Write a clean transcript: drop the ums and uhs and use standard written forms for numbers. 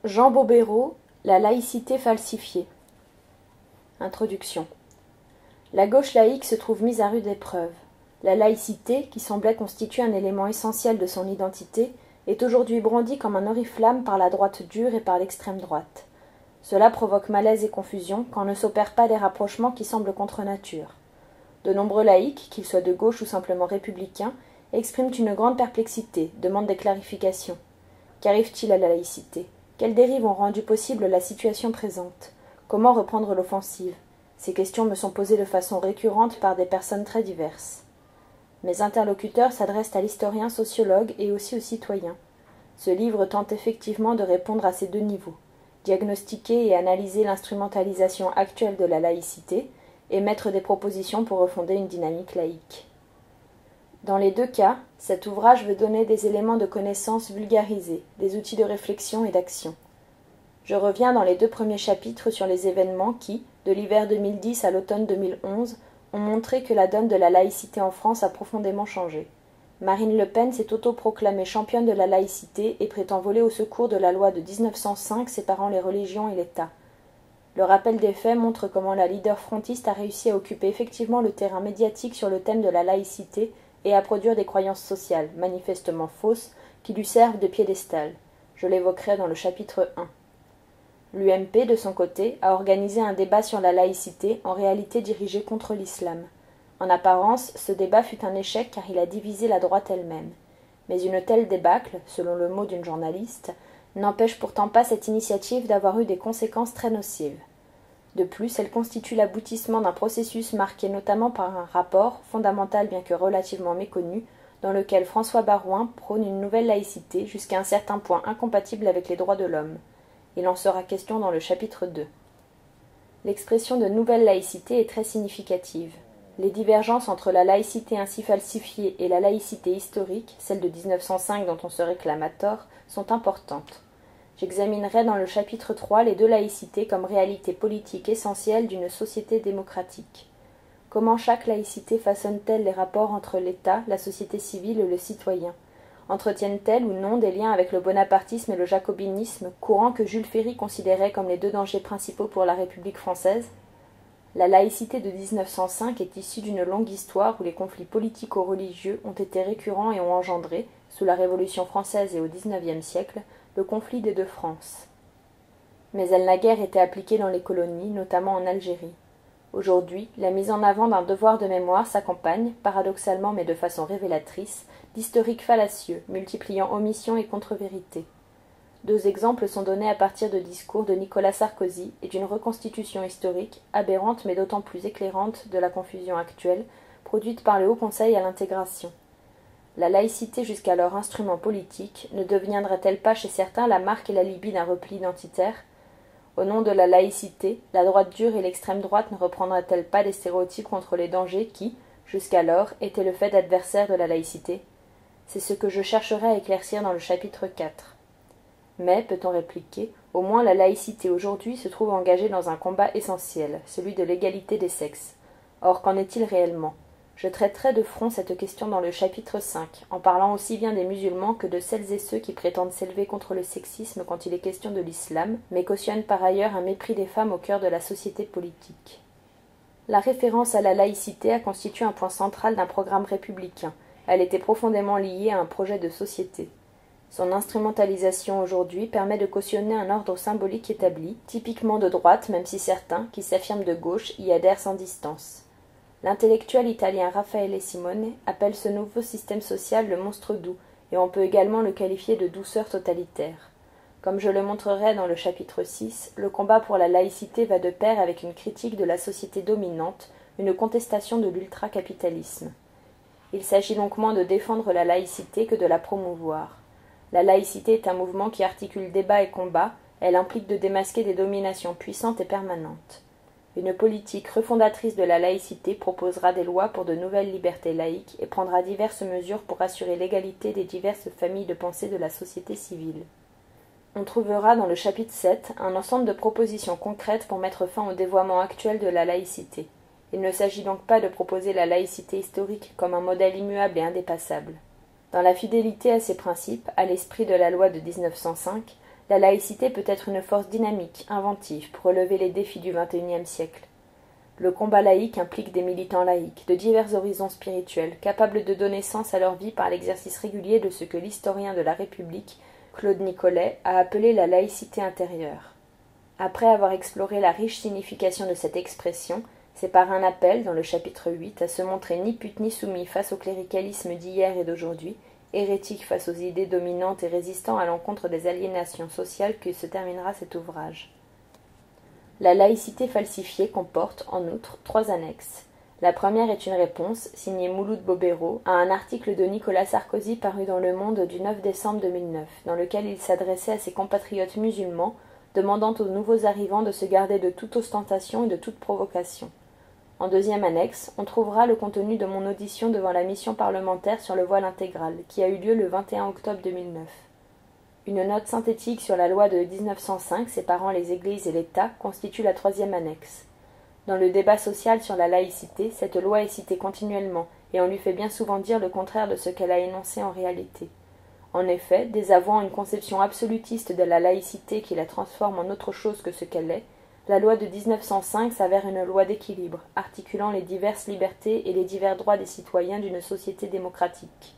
Jean Bobéro, La laïcité falsifiée. Introduction. La gauche laïque se trouve mise à rude épreuve. La laïcité, qui semblait constituer un élément essentiel de son identité, est aujourd'hui brandie comme un oriflamme par la droite dure et par l'extrême droite. Cela provoque malaise et confusion quand ne s'opèrent pas des rapprochements qui semblent contre nature. De nombreux laïcs, qu'ils soient de gauche ou simplement républicains, expriment une grande perplexité, demandent des clarifications. Qu'arrive-t-il à la laïcité ? Quelles dérives ont rendu possible la situation présente ? Comment reprendre l'offensive ? Ces questions me sont posées de façon récurrente par des personnes très diverses. Mes interlocuteurs s'adressent à l'historien sociologue et aussi aux citoyens. Ce livre tente effectivement de répondre à ces deux niveaux, diagnostiquer et analyser l'instrumentalisation actuelle de la laïcité et mettre des propositions pour refonder une dynamique laïque. Dans les deux cas, cet ouvrage veut donner des éléments de connaissance vulgarisés, des outils de réflexion et d'action. Je reviens dans les deux premiers chapitres sur les événements qui, de l'hiver 2010 à l'automne 2011, ont montré que la donne de la laïcité en France a profondément changé. Marine Le Pen s'est autoproclamée championne de la laïcité et prétend voler au secours de la loi de 1905 séparant les religions et l'État. Le rappel des faits montre comment la leader frontiste a réussi à occuper effectivement le terrain médiatique sur le thème de la laïcité et à produire des croyances sociales, manifestement fausses, qui lui servent de piédestal. Je l'évoquerai dans le chapitre 1. L'UMP, de son côté, a organisé un débat sur la laïcité, en réalité dirigé contre l'islam. En apparence, ce débat fut un échec car il a divisé la droite elle-même. Mais une telle débâcle, selon le mot d'une journaliste, n'empêche pourtant pas cette initiative d'avoir eu des conséquences très nocives. De plus, elle constitue l'aboutissement d'un processus marqué notamment par un rapport, fondamental bien que relativement méconnu, dans lequel François Baroin prône une nouvelle laïcité jusqu'à un certain point incompatible avec les droits de l'homme. Il en sera question dans le chapitre 2. L'expression de nouvelle laïcité est très significative. Les divergences entre la laïcité ainsi falsifiée et la laïcité historique, celle de 1905 dont on se réclame à tort, sont importantes. J'examinerai dans le chapitre 3 les deux laïcités comme réalité politique essentielle d'une société démocratique. Comment chaque laïcité façonne-t-elle les rapports entre l'État, la société civile et le citoyen ? Entretiennent-elles ou non des liens avec le bonapartisme et le jacobinisme, courants que Jules Ferry considérait comme les deux dangers principaux pour la République française ? La laïcité de 1905 est issue d'une longue histoire où les conflits politico-religieux ont été récurrents et ont engendré, sous la Révolution française et au XIXe siècle, le conflit des deux France. Mais elle n'a guère été appliquée dans les colonies, notamment en Algérie. Aujourd'hui, la mise en avant d'un devoir de mémoire s'accompagne, paradoxalement mais de façon révélatrice, d'historiques fallacieux, multipliant omissions et contre-vérités. Deux exemples sont donnés à partir de discours de Nicolas Sarkozy et d'une reconstitution historique, aberrante mais d'autant plus éclairante de la confusion actuelle, produite par le Haut Conseil à l'intégration. La laïcité jusqu'alors instrument politique ne deviendrait-elle pas chez certains la marque et l'alibi d'un repli identitaire ? Au nom de la laïcité, la droite dure et l'extrême droite ne reprendraient-elles pas les stéréotypes contre les dangers qui, jusqu'alors, étaient le fait d'adversaires de la laïcité ? C'est ce que je chercherai à éclaircir dans le chapitre 4. Mais, peut-on répliquer, au moins la laïcité aujourd'hui se trouve engagée dans un combat essentiel, celui de l'égalité des sexes. Or, qu'en est-il réellement ? Je traiterai de front cette question dans le chapitre 5, en parlant aussi bien des musulmans que de celles et ceux qui prétendent s'élever contre le sexisme quand il est question de l'islam, mais cautionnent par ailleurs un mépris des femmes au cœur de la société politique. La référence à la laïcité a constitué un point central d'un programme républicain. Elle était profondément liée à un projet de société. Son instrumentalisation aujourd'hui permet de cautionner un ordre symbolique établi, typiquement de droite même si certains, qui s'affirment de gauche, y adhèrent sans distance. L'intellectuel italien Raffaele Simone appelle ce nouveau système social le monstre doux, et on peut également le qualifier de douceur totalitaire. Comme je le montrerai dans le chapitre 6, le combat pour la laïcité va de pair avec une critique de la société dominante, une contestation de l'ultracapitalisme. Il s'agit donc moins de défendre la laïcité que de la promouvoir. La laïcité est un mouvement qui articule débat et combat, elle implique de démasquer des dominations puissantes et permanentes. Une politique refondatrice de la laïcité proposera des lois pour de nouvelles libertés laïques et prendra diverses mesures pour assurer l'égalité des diverses familles de pensée de la société civile. On trouvera dans le chapitre 7 un ensemble de propositions concrètes pour mettre fin au dévoiement actuel de la laïcité. Il ne s'agit donc pas de proposer la laïcité historique comme un modèle immuable et indépassable. Dans la fidélité à ses principes, à l'esprit de la loi de 1905, la laïcité peut être une force dynamique, inventive, pour relever les défis du XXIe siècle. Le combat laïque implique des militants laïcs, de divers horizons spirituels, capables de donner sens à leur vie par l'exercice régulier de ce que l'historien de la République, Claude Nicollet, a appelé la laïcité intérieure. Après avoir exploré la riche signification de cette expression, c'est par un appel, dans le chapitre 8, à se montrer ni pute ni soumis face au cléricalisme d'hier et d'aujourd'hui, hérétique face aux idées dominantes et résistant à l'encontre des aliénations sociales que se terminera cet ouvrage. La laïcité falsifiée comporte, en outre, 3 annexes. La première est une réponse, signée Mouloud Bobéro, à un article de Nicolas Sarkozy paru dans Le Monde du 9 décembre 2009, dans lequel il s'adressait à ses compatriotes musulmans, demandant aux nouveaux arrivants de se garder de toute ostentation et de toute provocation. En deuxième annexe, on trouvera le contenu de mon audition devant la mission parlementaire sur le voile intégral, qui a eu lieu le 21 octobre 2009. Une note synthétique sur la loi de 1905 séparant les églises et l'État constitue la troisième annexe. Dans le débat social sur la laïcité, cette loi est citée continuellement, et on lui fait bien souvent dire le contraire de ce qu'elle a énoncé en réalité. En effet, désavouant une conception absolutiste de la laïcité qui la transforme en autre chose que ce qu'elle est, la loi de 1905 s'avère une loi d'équilibre, articulant les diverses libertés et les divers droits des citoyens d'une société démocratique.